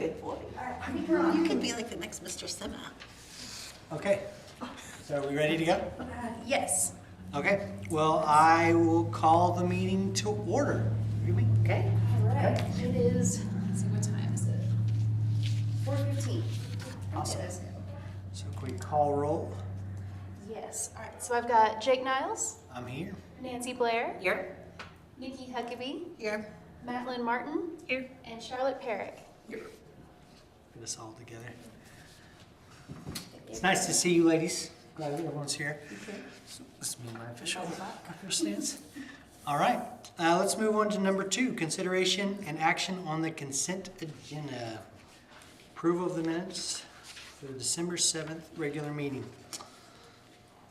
good boy. You could be like the next Mr. Sima. Okay, so are we ready to go? Yes. Okay, well, I will call the meeting to order. Okay. All right. It is, let's see, what time is it? 4:15. Awesome. So can we call roll? Yes. All right. So I've got Jake Niles, I'm here. Nancy Blair, Here. Nikki Huckabee, Here. Madeline Martin, Here. and Charlotte Perrick. Get us all together. It's nice to see you ladies. Glad that everyone's here. So this is me, my official stance. All right, let's move on to number 2, consideration and action on the consent agenda. Approval of the minutes for the December 7th regular meeting.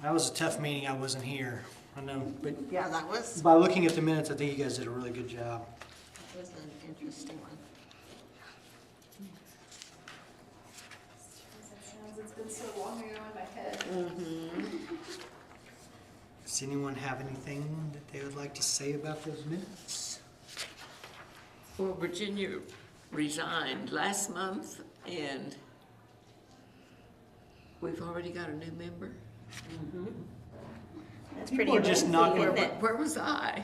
That was a tough meeting. I wasn't here. I know, but Yeah, that was by looking at the minutes, I think you guys did a really good job. an interesting one. It's been so long ago in my head. Does anyone have anything that they would like to say about those minutes? Well, Virginia resigned last month, and we've already got a new member. That's People pretty are just amazing, not isn't gonna- it? Where was I?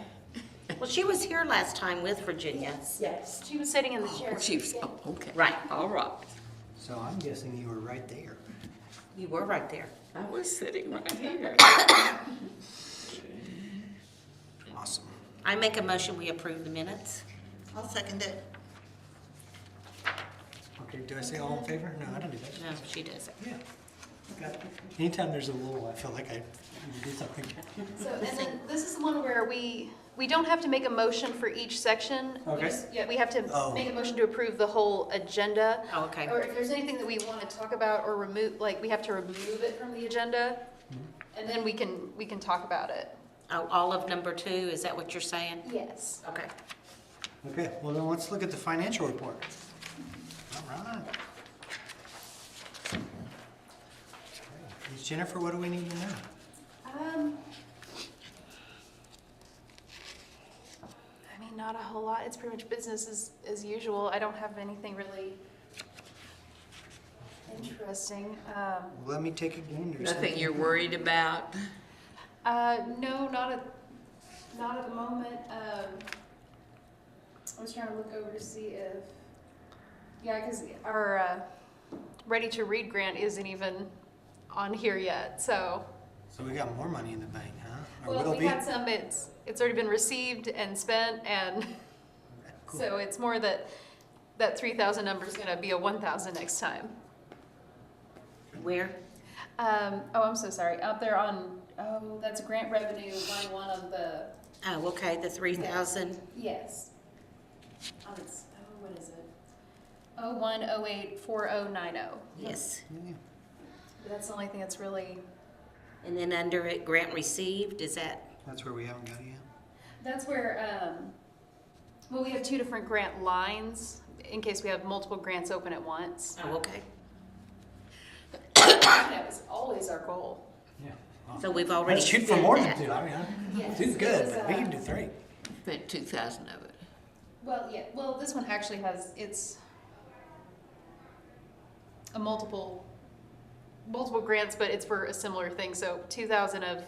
Well, she was here last time with Virginia. Yes. She was sitting in the chair. Oh, Chiefs, oh, okay. Right. All right. So I'm guessing you were right there. You were right there. I was sitting right here. Awesome. I make a motion, we approve the minutes. I'll second it. Okay, do I say all in favor? No, I don't do that. No, she doesn't. Yeah. Okay. Anytime there's a little, I feel like I need to do something. So, and then this is the one where we don't have to make a motion for each section. Okay. Yeah, we have to Oh. make a motion to approve the whole agenda. Oh, okay. Or if there's anything that we want to talk about or remove, like, we have to remove it from the agenda, and then we can talk about it. Oh, all of number 2, is that what you're saying? Yes. Okay. Okay, well then let's look at the financial report. All right. Okay. Ms. Jennifer, what do we need to know? I mean, not a whole lot. It's pretty much business as usual. I don't have anything really interesting. Let me take a gander. Nothing you're worried about? No, not at the moment. I was trying to look over to see if, yeah, because our Ready to Read grant isn't even on here yet, so. So we got more money in the bank, huh? Or Well, will we be? had some, it's already been received and spent, and Cool. so it's more that 3,000 number is gonna be a 1,000 next time. Where? Oh, I'm so sorry, out there on, oh, that's grant revenue, line 1 of the, Oh, okay, the 3,000. yes. What is it? 01084090. Yes. Yeah. That's the only thing that's really, And then under it, grant received, is that? That's where we haven't got it yet. that's where, well, we have 2 different grant lines in case we have multiple grants open at once. Oh, okay. That was always our goal. Yeah. So we've already Let's shoot for spent more than that. 2. I mean, Yes, 2's it good, was, but we can do 3. Spent 2,000 of it. Well, yeah, well, this one actually has, it's a multiple grants, but it's for a similar thing, so 2,000 of,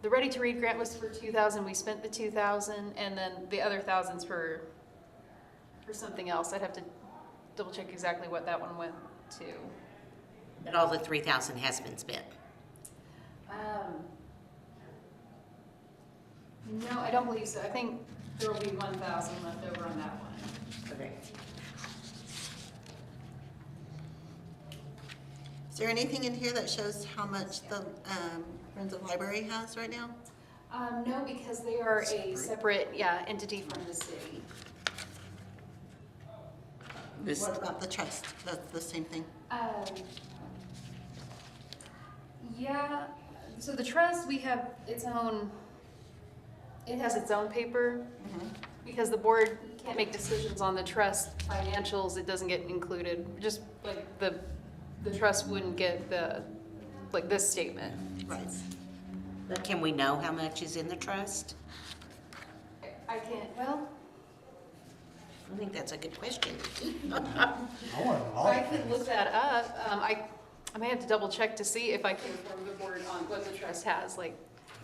the Ready to Read grant was for 2,000, we spent the 2,000, and then the other thousands for something else. I'd have to double check exactly what that one went to. But all the 3,000 has been spent. No, I don't believe so. I think there will be 1,000 left over on that one. Okay. Is there anything in here that shows how much the Friends of Library has right now? No, because they are a separate, entity from the city. This, What about the trust? That's the same thing. Yeah, so the trust, we have its own, it has its own paper, because the board can't make decisions on the trust financials, it doesn't get included, just like the trust wouldn't get this statement. Right. But can we know how much is in the trust? I can't, well, I think that's a good question. I want them all. I could look that up. I may have to double check to see if I can inform the board on what the trust has, like,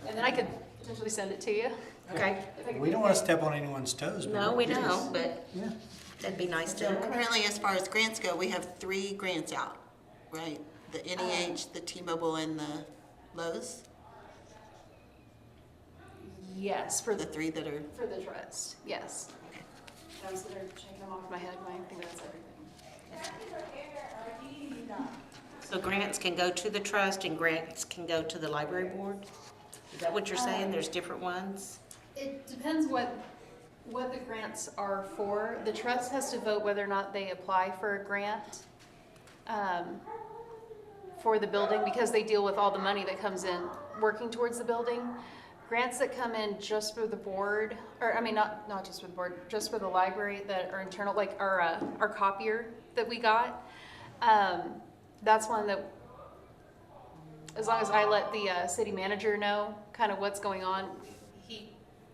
and then I could potentially send it to you. Okay. If I can- We don't want to step on anyone's toes. but No, we we're curious. don't, but Yeah. that'd be nice So to. currently, as far as grants go, we have 3 grants out, right? The NEH, the T-Mobile, and the Lowe's, Yes, for the the 3 that are, for the trust, yes. I was sitting there checking them off my head, and I think that's everything. So grants can go to the trust and grants can go to the library board? Is that what you're saying? There's different ones? It depends what the grants are for. The trust has to vote whether or not they apply for a grant for the building, because they deal with all the money that comes in working towards the building. Grants that come in just for the board, or I mean, not just for the board, just for the library that are internal, like our copier that we got. That's one that, as long as I let the city manager know kind of what's going on, he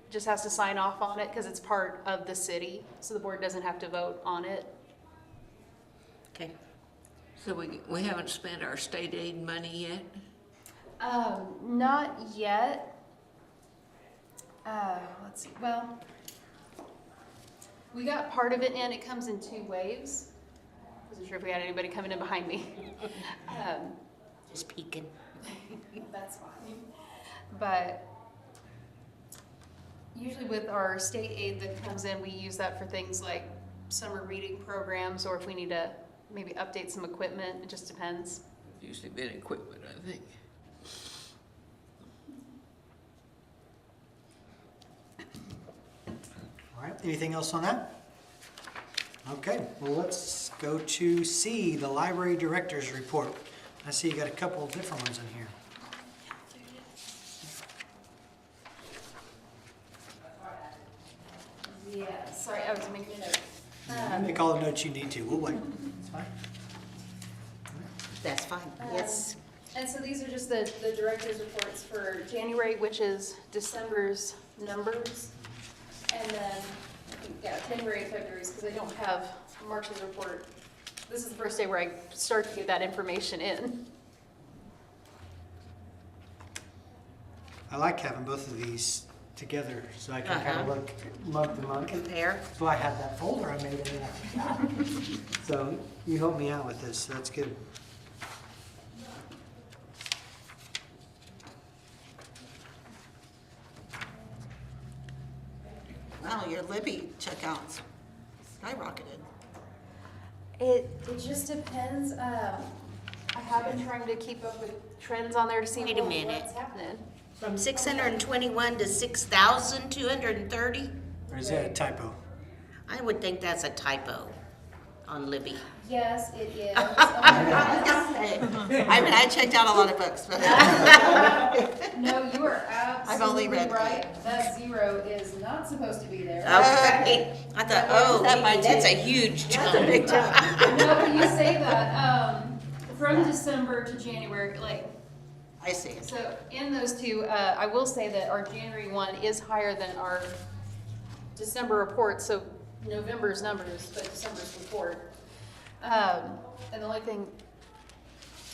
just has to sign off on it because it's part of the city, so the board doesn't have to vote on it. Okay. So we haven't spent our state aid money yet? Not yet. Let's see, well, we got part of it in, it comes in 2 waves. Wasn't sure if we had anybody coming in behind me. Just peeking. That's fine. But usually with our state aid that comes in, we use that for things like summer reading programs, or if we need to maybe update some equipment, it just depends. Usually been equipment, I think. All right, anything else on that? Okay, well, let's go to C, the library director's report. I see you got a couple of different ones in here. Yeah, sorry, I was making a note. You make all the notes you need to, we'll wait. It's fine. That's fine, yes. And so these are just the director's reports for January, which is December's numbers. And then, yeah, January and February's, because I don't have March's report. This is the first day where I start to get that information in. I like having both of these together so I can kind of Uh-huh. look month to month. Compare. So I had that folder I made in there. So you helped me out with this, so that's good. wow, your Libby checkouts skyrocketed. It just depends. I have been trying to keep up with trends on there to see Wait a minute. what's happening. From 621 to 6,230? Or is that a typo? I would think that's a typo on Libby. Yes, it is. I mean, I checked out a lot of books, but No, you are I've only absolutely read right. That 0 is not supposed to be there. Okay. I thought, oh, That might that's a be- huge chunk. No, but you say that, from December to January, like, I see. so in those 2, I will say that our January one is higher than our December report, so November's numbers, but December's report. And the only thing,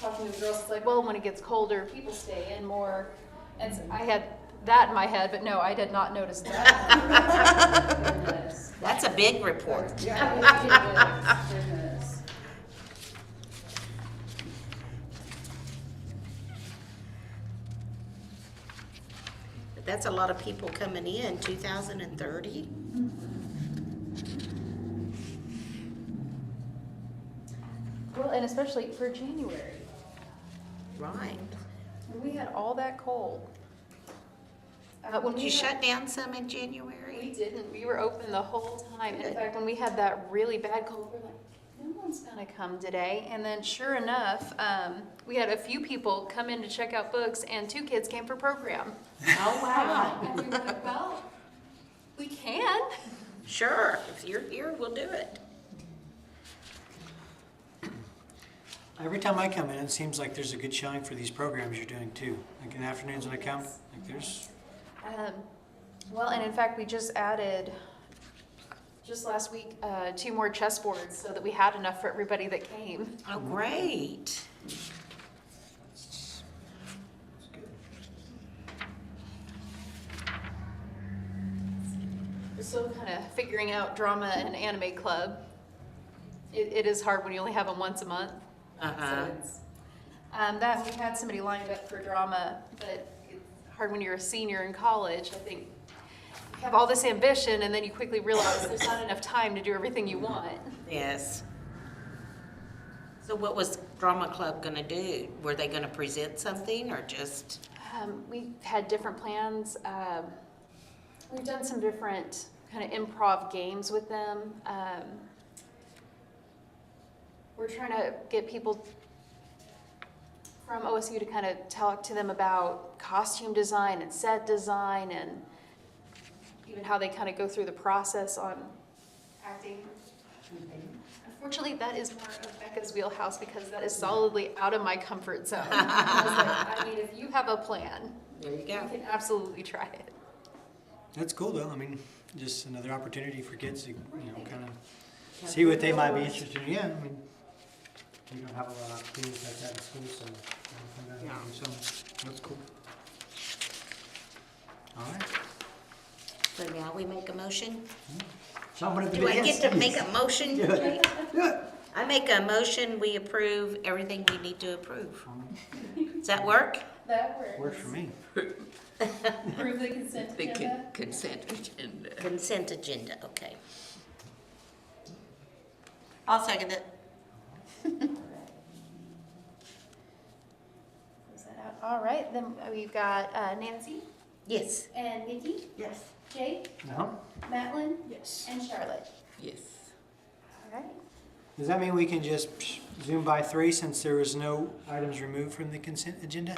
talking to the girls, it's like, well, when it gets colder, people stay in more. And so I had that in my head, but no, I did not notice that. Goodness. That's a big report. Goodness. But that's a lot of people coming in, 2,030? Well, and especially for January, Right. when we had all that cold. When Did we you had- shut down some in We January? didn't. We were open the whole time. In Good. fact, when we had that really bad cold, we're like, no one's gonna come today. And then sure enough, we had a few people come in to check out books, and 2 kids came for program. Oh, wow. And we were like, well, we can. Sure, if you're here, we'll do it. Every time I come in, it seems like there's a good showing for these programs you're doing too. Like in the afternoons when I come, like there's, Well, and in fact, we just added just last week, 2 more chessboards so that we had enough for everybody that came. Oh, great. That's good. We're still kind of figuring out drama and anime club. It is hard when you only have them once a month. Uh-huh. So it's, that we had somebody lined up for drama, but it's hard when you're a senior in college. I think you have all this ambition and then you quickly realize there's not enough time to do everything you want. Yes. So what was drama club gonna do? Were they gonna present something or just? We had different plans. We've done some different kind of improv games with them. We're trying to get people from OSU to kind of talk to them about costume design and set design and even how they kind of go through the process on acting. Unfortunately, that is more of Becca's wheelhouse because that is solidly out of my comfort zone. I mean, if you have a plan, There you you go. can absolutely try it. That's cool though. I mean, just another opportunity for kids to, kind of see what they might be interested in. Yeah, I mean, we don't have a lot of opportunities like that in school, so that's cool. All right. So now we make a motion? Someone at the Do I beginning. get to make a motion? Do it. Do it. I make a motion, we approve everything we need to approve. Does that work? That works. Works for me. Approve the consent The agenda. consent agenda. Consent agenda, okay. I'll second it. Close that out. All right, then we've got Nancy Yes. and Nikki, Yes. Jake, No? Madeline. Yes. And Charlotte. Yes. All right. Does that mean we can just zoom by 3 since there was no items removed from the consent agenda?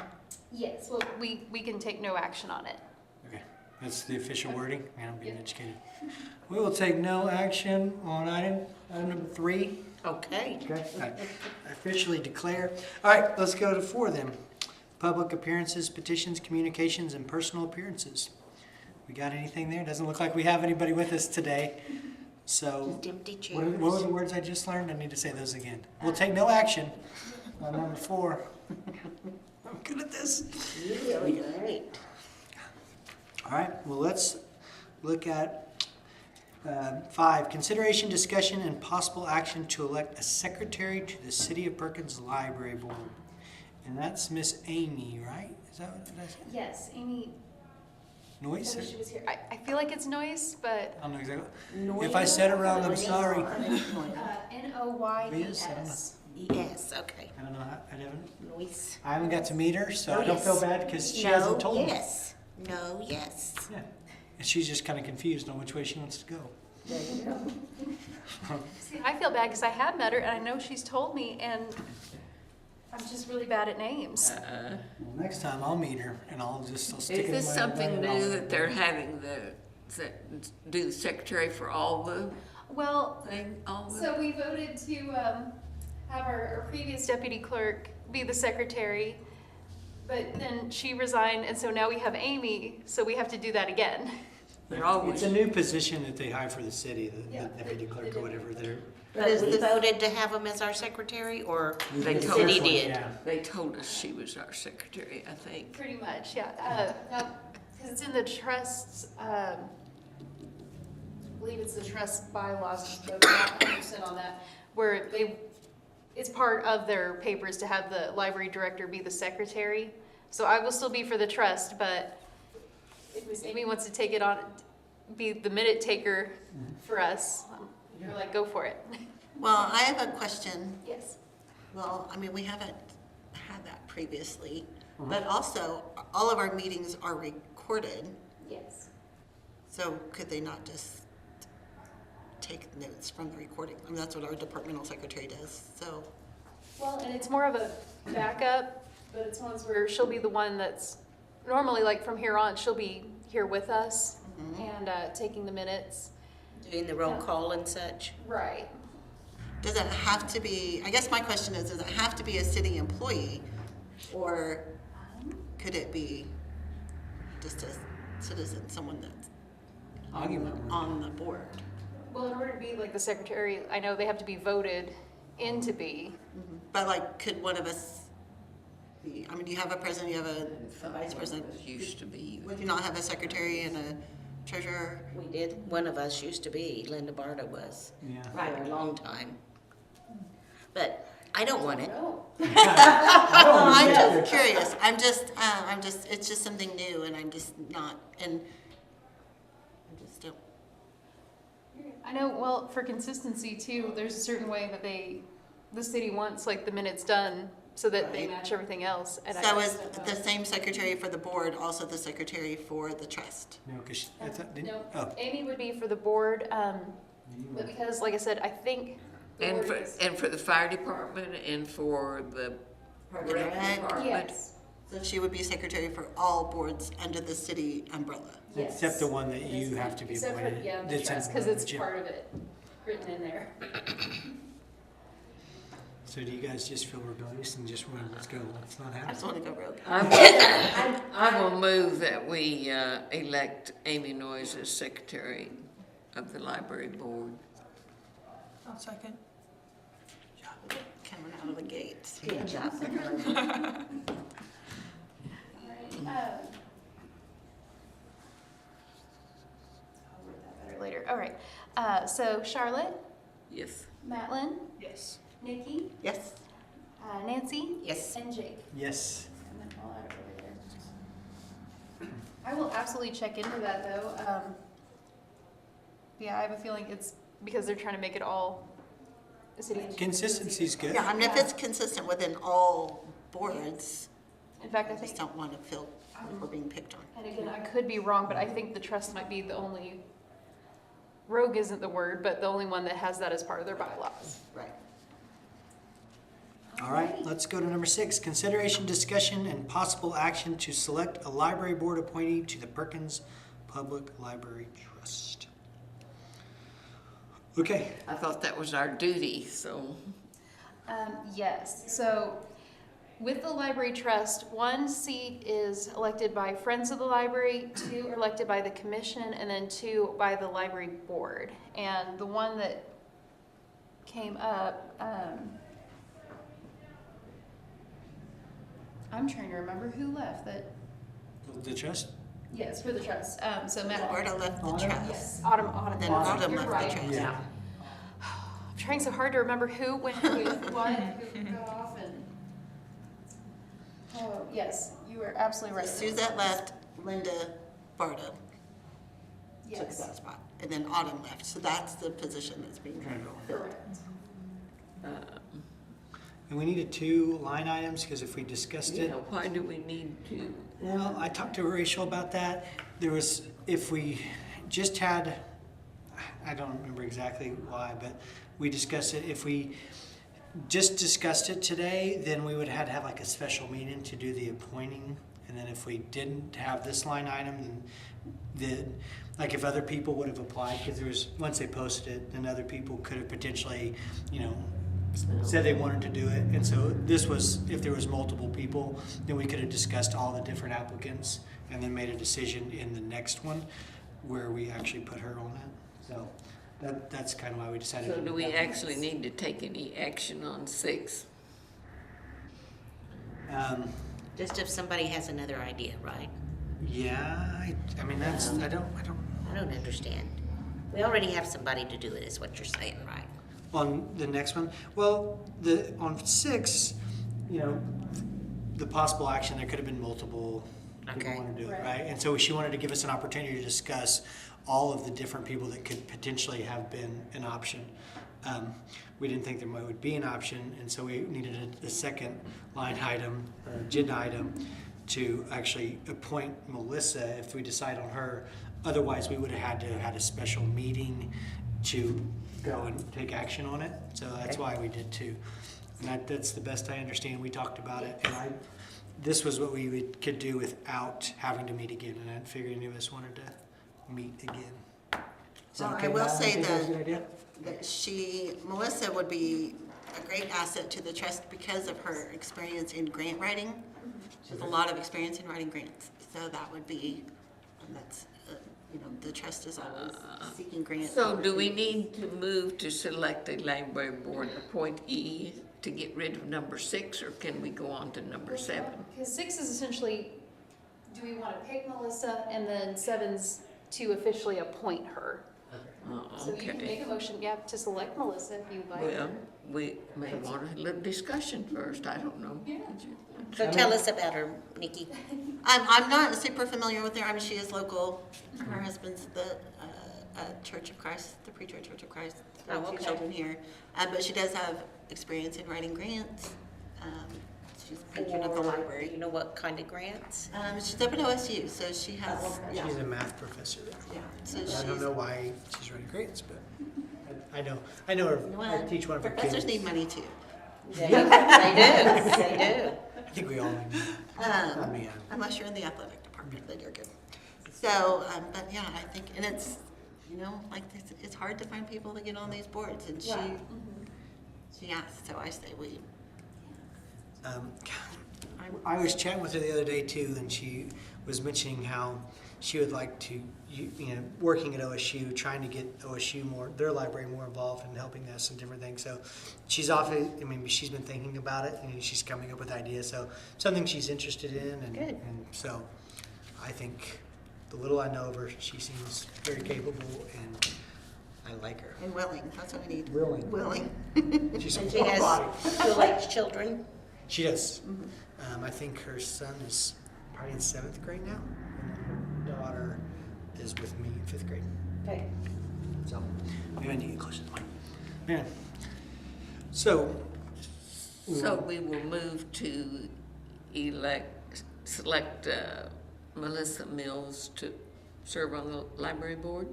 Yes, well, we can take no action on it. Okay, that's the official wording. Man, I'm being Yeah. educated. We will take no action on item number 3. Okay. Okay, I officially declare. All right, let's go to 4 then. Public appearances, petitions, communications, and personal appearances. We got anything there? Doesn't look like we have anybody with us today. So, Just empty what were chairs. the words I just learned? I need to say those again. We'll take no action on number 4. I'm good at this. Really great. All right, well, let's look at 5, consideration, discussion, and possible action to elect a secretary to the City of Perkins Library Board. And that's Miss Amy, right? Is that what I said? Yes, Amy Noise? said she was here. I feel like it's Noise, but I don't know exactly. If I said it wrong, I'm sorry. Noyes. Yes, okay. I don't know how, Noise. I haven't got to meet her, so Oh, I don't feel yes. bad because she No, hasn't told me. yes. No, yes. Yeah. And she's just kind of confused on which way she wants to go. There you go. see, I feel bad because I have met her and I know she's told me, and I'm just really bad at names. Well, next time I'll meet her and I'll stick it Is in this my something brain and new I'll- that they're having do the secretary for all the Well, all the? so we voted to have our previous deputy clerk be the secretary, but then she resigned, and so now we have Amy, so we have to do that again. They're always, It's a new position that they hire for the city, the Yeah. deputy clerk or whatever. They're But we voted to have him as our secretary, or They the told city First one, did? yeah. they told us she was our secretary, I think. Pretty much, yeah. Because it's in the trusts, I believe it's the trust bylaws, but I'm not 100% on that, where it's part of their papers to have the library director be the secretary. So I will still be for the trust, but if Miss Amy wants to take it on, be the minute taker for us, we're like, go for it. Well, I have a question. Yes. Well, I mean, we haven't had that previously, but also, all of our meetings are recorded, Yes. so could they not just take notes from the recording? I mean, that's what our departmental secretary does, so. Well, and it's more of a backup, but it's one where she'll be the one that's, normally, like from here on, she'll be here with us and taking the minutes. Doing the roll call and such? Right. Does it have to be, I guess my question is, does it have to be a city employee? Or could it be just a citizen, someone that's I'll give that one. on the board? Well, in order to be like the secretary, I know they have to be voted in to be. But like, could one of us be, I mean, you have a president, you have a vice president. Used to be. Would you not have a secretary and a treasurer? We did, one of us used to be, Linda Barta was, Yeah. for a long time. But I don't want it. No. I'm just curious. It's just something new and I'm just not, and I just don't. I know, well, for consistency too, there's a certain way that the city wants like the minutes done so that they Right. match everything else. And I So just is don't the know. same secretary for the board also the secretary for the trust? No, because I thought, didn't, No, oh. Amy would be for the board, but because, like I said, I think. the And board for, is- and for the fire department and for the Park rec and Rec. department. Yes, So she would be secretary for all boards under the city umbrella. yes. Except the one that you have to be Except for, appointed. yeah, the That's in trust, because the it's gym. part of it, written in there. So do you guys just feel rebellious and just want, let's go, let's not I have just it? want to go rogue. I will move that we elect Amy Noyes as secretary of the library board. I'll second. Coming out of the gates. Good job. I'll word that better later. All right, so Charlotte, Yes. Madeline, Yes. Nikki, Yes. Nancy, Yes. and Jake. Yes. And then I'll add it over there. I will absolutely check into that though. Yeah, I have a feeling it's because they're trying to make it all a city. Consistency's good. Yeah, I mean, if it's consistent within all boards, In fact, I I just think, don't want to feel like we're being picked on. and again, I could be wrong, but I think the trust might be the only, rogue isn't the word, but the only one that has that as part of their bylaws. Right. All right, let's go to number 6. Consideration, discussion, and possible action to select a library board appointee to the Perkins Public Library Trust. Okay, I thought that was our duty, so. Yes, so with the library trust, 1 seat is elected by Friends of the Library, 2 are elected by the commission, and then 2 by the library board. And the one that came up, I'm trying to remember who left that, the trust? yes, for the trust. So Matt. Alberta left the Autumn? trust. Yes, Autumn. Then Autumn, Autumn you're left right. the trust. Yeah. I'm trying so hard to remember who went who, what, who got off, and, oh, yes, you are absolutely right. Suzette left, Linda Barta took Yes, that spot, and then Autumn left. So that's the position that's being filled. correct. And we needed 2 line items, because if we discussed You it, know, why do we need to? well, I talked to Rachel about that. There was, if we just had, I don't remember exactly why, but we discussed it. If we just discussed it today, then we would have to have like a special meeting to do the appointing. And then if we didn't have this line item, then like if other people would have applied, because there was, once they posted it, then other people could have potentially, you know, said they wanted to do it. And so this was, if there was multiple people, then we could have discussed all the different applicants and then made a decision in the next one where we actually put her on it. So that's kind of why we decided. So to do we that. actually need to take any action on 6? Just if somebody has another idea, right? Yeah, I mean, that's, I don't. I don't understand. We already have somebody to do it, is what you're saying, right? On the next one, well, on 6, you know, the possible action, there could have been multiple people Okay. want to do it, Right. right? And so she wanted to give us an opportunity to discuss all of the different people that could potentially have been an option. We didn't think there would be an option, and so we needed a second line item, agenda item, to actually appoint Melissa if we decide on her. Otherwise, we would have had to have had a special meeting to go and take action on it. So that's Okay. why we did 2. And that's the best I understand. We talked about it, and this was what we could do without having to meet again. And I figured any of us wanted to meet again. Is that Well, okay, I will Matt? say think that's a that- good idea? That Melissa would be a great asset to the trust because of her experience in grant writing. She has a lot of experience in writing grants, so that would be, and that's the trust is always seeking grants. So do we need to move to select a library board appointee to get rid of number 6, or can we go on to number 7? Because 6 is essentially, do we want to pick Melissa, and then 7's to officially appoint her. So you can Okay. make a motion, to select Melissa if you'd like. Well, we may want a little discussion first, I don't know. Yeah. So tell us about her, Nikki. I'm not super familiar with her. I mean, she is local. Her husband's the Church of Christ, the Preacher Church of Christ. There are Oh, two okay. children here. But she does have experience in writing grants. She's patron of the Or, library. you know what kind of grants? She's up at OSU, so she has, yeah. She's a math professor there. Yeah, so I don't she's, know why she's writing grades, but I know her. I well, teach one of her professors kids. need money too. They do, they do. I think we all need money. Not me, Unless you're in the athletic department, then you're good. So, but yeah, I think, and it's, like, it's hard to find people to get on these boards, and she asked, so I say we. I was chatting with her the other day too, and she was mentioning how she would like to, working at OSU, trying to get OSU their library more involved in helping us and different things. So she's she's been thinking about it, and she's coming up with ideas. So something she's interested in, and, Good. and so I think the little I know of her, she seems very capable, and I like her. And willing, that's what we need. Willing. Willing. She's a And she full has body. still likes children. She does. I think her son is probably in 7th grade now, and her daughter is with me in 5th grade. Okay. So maybe I need to get closer to the mic. Man. So So we will move to select Melissa Mills to serve on the library board?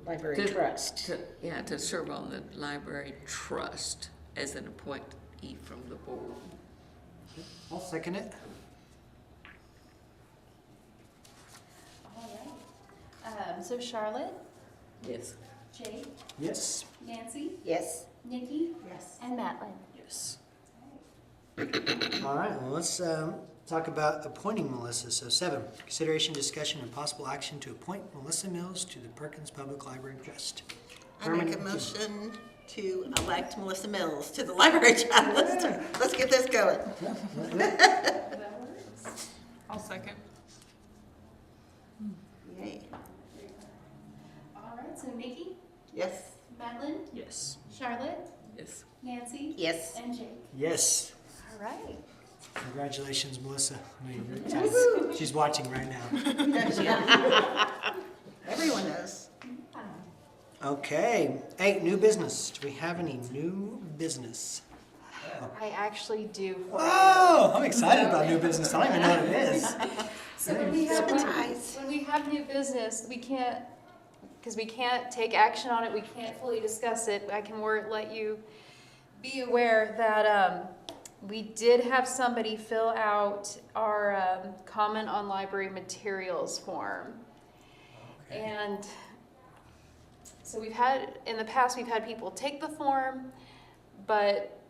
Library To- trust. to serve on the library trust as an appointee from the board. I'll second it. All right. So Charlotte, Yes. Jake, Yes. Nancy, Yes. Nikki, Yes. and Madeline. Yes. All right. Well, let's talk about appointing Melissa. So 7, consideration, discussion, and possible action to appoint Melissa Mills to the Perkins Public Library Trust. I make a motion to elect Melissa Mills to the library trust. Let's get this going. That works. I'll second. Yay. All right, so Nikki, Yes. Madeline, Yes. Charlotte, Yes. Nancy, Yes. and Jake. Yes. All right. Congratulations, Melissa. I know you're excited. She's watching right now. Everyone knows. Okay. 8, new business. Do we have any new business? I actually do. For Oh, I'm excited about new business. I don't even know what it is. So when we have, Surprise. when we have new business, we can't, because we can't take action on it, we can't fully discuss it. I can let you be aware that we did have somebody fill out our comment on library materials form. Okay. And so in the past, we've had people take the form, but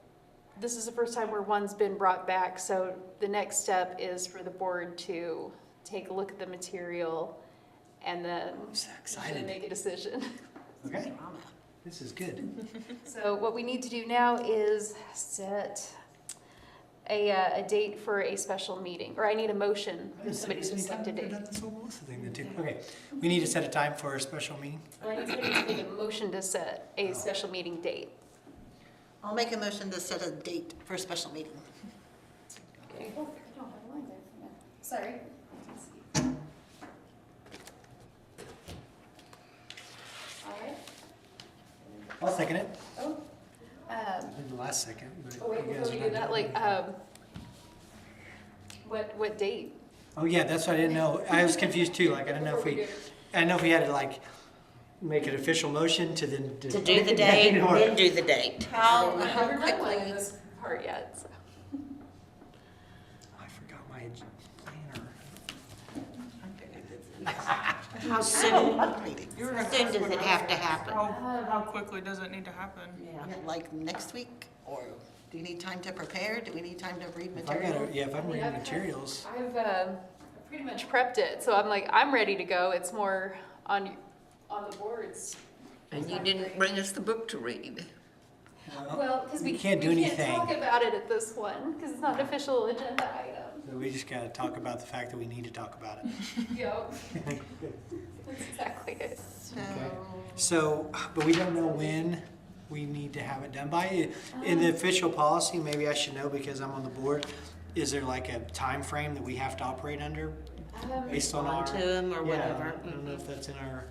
this is the first time where one's been brought back. So the next step is for the board to take a look at the material and then I'm so excited. make a decision. Okay. This is good. So what we need to do now is set a date for a special meeting, or I need a motion for somebody to select a date. This whole Melissa thing then too. Okay. We need to set a time for a special meeting. Or I need somebody to make a motion to set a special meeting date. I'll make a motion to set a date for a special meeting. Okay. Oh, I don't have a line there. Sorry. All right. I'll second it. Oh, In the last second. But oh wait, you guys before we are do not that, doing what date? Oh yeah, that's what I didn't know. I was confused too. Like I didn't know if we, I didn't know if we had to like make an official motion to then To do the date, or- then do the date. How I've never done one quickly? of this part yet, so. I forgot my planner. How soon, how soon does it have to happen? How quickly does it need to happen? Like next week? Or do you need time to prepare? Do we need time to read If I material? gotta, yeah, if I'm reading materials. I've pretty much prepped it, so I'm like, I'm ready to go. It's more on the boards. And you didn't bring us the book to read. Well, because we can't do we anything. can't talk about it at this one, because it's not an official agenda item. So we just gotta talk about the fact that we need to talk about it. Yep. That's exactly it. So, but we don't know when we need to have it done by. In the official policy, maybe I should know because I'm on the board, is there like a time frame that we have to operate under based on our? Respond to 'em or Yeah, whatever. I don't know if that's in our,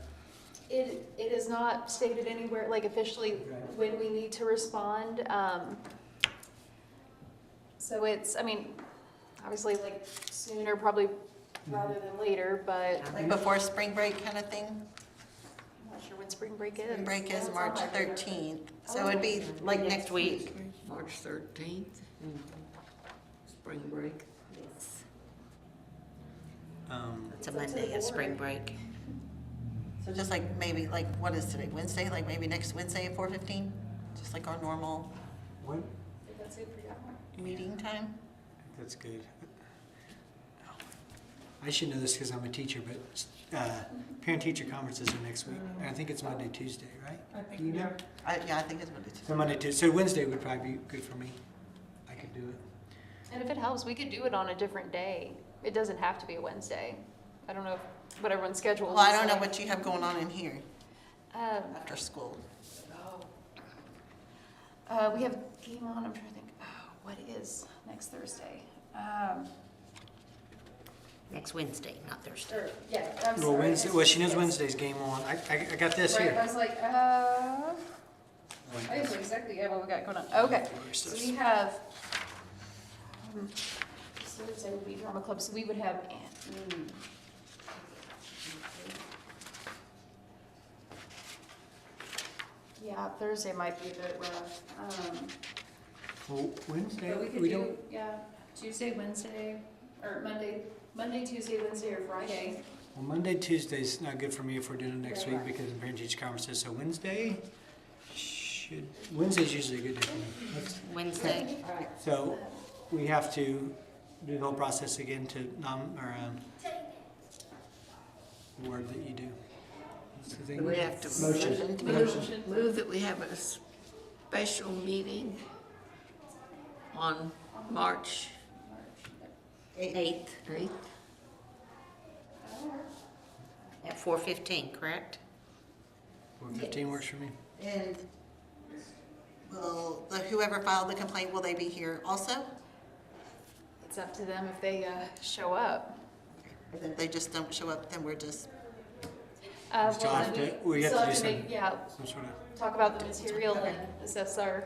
It is not stated anywhere, like officially, when we need to respond. So it's, I mean, obviously like sooner probably rather than later, but Like before spring break kind of thing? I'm not sure when spring break is. Spring break is That's March on my paper. 13th, so it'd be like next week. March 13th, spring break. It's a Monday of spring break. So just like maybe, like, what is today, Wednesday? Like maybe next Wednesday at 4:15? Just like our normal what? If that's good for you. meeting time? That's good. I should know this because I'm a teacher, but parent-teacher conferences are next week. And I think it's Monday, Tuesday, right? I think, Do you know? Yeah, I think it's Monday. So Monday, Tuesday. So Wednesday would probably be good for me. I could do it. And if it helps, we could do it on a different day. It doesn't have to be a Wednesday. I don't know what everyone's schedule is. Well, I don't know what you have going on in here Um, after school. we have game on, I'm trying to think, what is next Thursday? Next Wednesday, not Thursday. Or, yeah, I'm Well, sorry. Wednesday, well, she knows Wednesday's game on. I got this Right, I here. was like, I know exactly what we got going on. Okay, so we have, this Thursday would be drama club, so we would have, yeah, Thursday might be a bit rough. Well, Wednesday, But we could we do, don't, yeah, Tuesday, Wednesday, or Monday, Tuesday, Wednesday, or Friday. well, Monday, Tuesday's not good for me if we're doing it next week because of parent-teacher conferences. So Wednesday's usually a good day for me. Wednesday. So we have to do the whole process again to the word that you do. What's the thing? We have to Motion. move that we have a special meeting on March 8th 8th. at 4:15, correct? 4:15 works for me. And will whoever filed the complaint, will they be here also? It's up to them if they show up. Or if they just don't show up, then we're just, Still Well, have then to- we have still to do make, yeah, Some sort of. talk about the material and assess our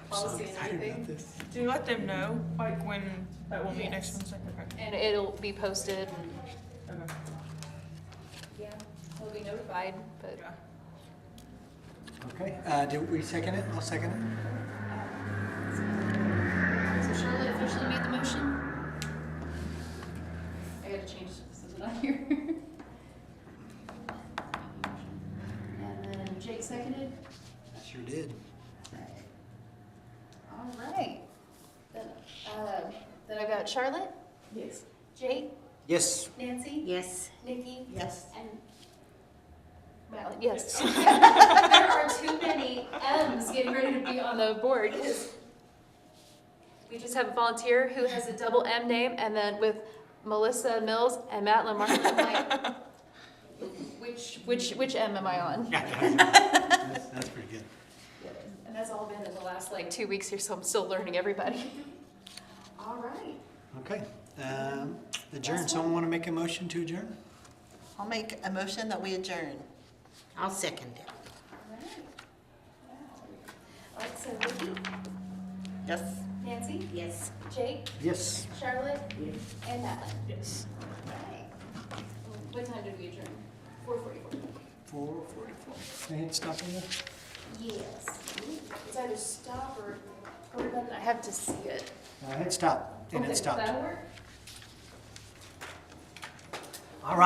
policy and excited about everything. this. do you let them know, like, when that will be next Wednesday? Okay. And it'll be posted and, Okay. yeah, they'll be notified, but. Yeah. Okay, did we second it? I'll second it. So Charlotte officially made the motion? I gotta change, this isn't on here. And then Jake seconded? I sure did. All right. Then I've got Charlotte, Yes. Jake, Yes. Nancy, Yes. Nikki, yes. and Madeline, yes. There are too many M's getting ready to be on the board, because we just have a volunteer who has a double M name, and then with Melissa Mills and Matt Lamarck, I'm like, which M am I on? That's pretty good. And that's all been in the last like 2 weeks here, so I'm still learning everybody. All right. Okay, adjourn. Someone want to make a motion to adjourn? I'll make a motion that we adjourn. I'll second it. All right, so Nikki, Yes. Nancy, Yes. Jake, Yes. Charlotte, and Madeline. Yes. All right. What time did we adjourn? 4:44. 4:44. Hit stop on that? Yes. It's either stop or button. I have to see it. Hit stop, and Okay, it stopped. that'll work.